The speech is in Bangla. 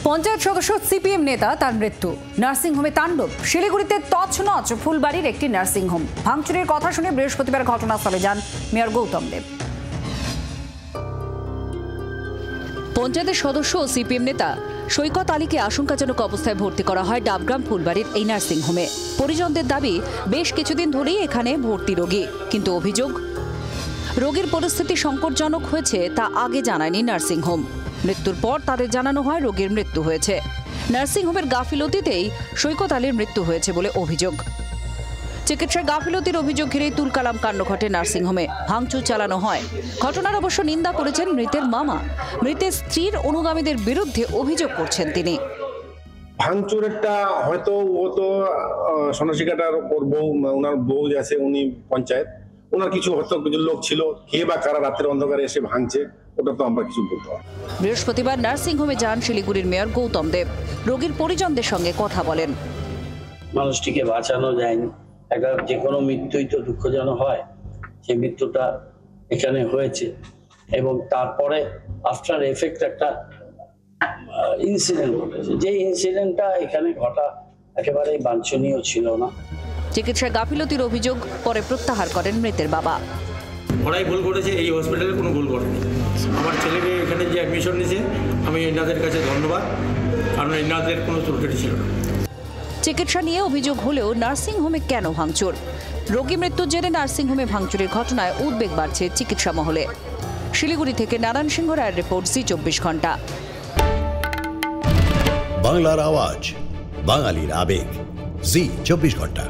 পঞ্চায়েত সদস্য সিপিএম নেতা তার মৃত্যু। নার্সিংহোমে তাণ্ডব। শিলিগুড়িতে তছনছ ফুলবাড়ির একটি নার্সিংহোম। ভাঙচুরের কথা শুনে বৃহস্পতিবার ঘটনাস্থলে যান মেয়র গৌতম দেব। পঞ্চায়েতের সদস্য ও সিপিএম নেতা সৈকত আলীকে আশঙ্কাজনক অবস্থায় ভর্তি করা হয় ডাবগ্রাম ফুলবাড়ির এই নার্সিংহোমে। পরিজনদের দাবি, বেশ কিছুদিন ধরেই এখানে ভর্তি রোগী, কিন্তু অভিযোগ রোগীর পরিস্থিতি সংকটজনক হয়েছে তা আগে জানায়নি নার্সিংহোম। মৃত্যুর পর তাদের জানানো হয় রোগীর মৃত্যু হয়েছে। নার্সিংহোমের গাফিলতিতেই সৈকত আলীর মৃত্যু হয়েছে বলে অভিযোগ। চিকিৎসার গাফিলতির অভিযোগ ঘিরেই তুলকালাম কাণ্ড ঘটে নার্সিংহোমে। ভাঙচুর চালানো হয়। ঘটনার অবশ্য নিন্দা করেছেন মৃতের মামা। মৃতের স্ত্রীর অনুগামীদের বিরুদ্ধে অভিযোগ করছেন তিনি। ভাঙচুরেরটা হয়তো ও তো সন্ন্যাসিকাটার ওর বউ, ওনার বউ আছে, উনি পঞ্চায়েত, ওনার কিছু হয়তো কিছু লোক ছিল, কে বা কারা রাতের অন্ধকারে এসে ভাঙছে, ওটা তো আমরা কিছু বলতে পারি। বৃহস্পতিবার নার্সিংহোমে যান শিলিগুড়ির মেয়র গৌতম দেব। রোগীর পরিজনদের সঙ্গে কথা বলেন। মানুষটিকে বাঁচানো যায়নি। একটা যে কোনো মৃত্যুই তো দুঃখজনক হয়, সেই মৃত্যুটা এখানে হয়েছে এবং তারপরে আফটার এফেক্ট একটা ইনসিডেন্ট ঘটেছে। যে ইনসিডেন্টটা এখানে ঘটা একেবারেই বাঞ্ছনীয় ছিল না। চিকিৎসার গাফিলতির অভিযোগ পরে প্রত্যাহার করেন মৃতের বাবা। ওরাই ভুল করেছে, এই হসপিটালে কোনো ভুল করেনি। আমার ছেলেকে এখানে যে অ্যাডমিশন নিয়েছে, আমি এনাদের কাছে ধন্যবাদ, কারণ এনাদের কোনো ত্রুটি ছিল না। চিকিৎসা নিয়ে অভিযোগ হলেও নার্সিংহোমে কেন ভাঙচুর? রোগী মৃত্যুর জেরে নার্সিংহোমে ভাঙচুরের ঘটনায় উদ্বেগ বাড়ছে চিকিৎসা মহলে। শিলিগুড়ি থেকে নারায়ণ সিংহ রায়ের রিপোর্ট, জি24 ঘন্টা। বাংলার আওয়াজ, বাঙালির আবেগ, জি24 ঘন্টা।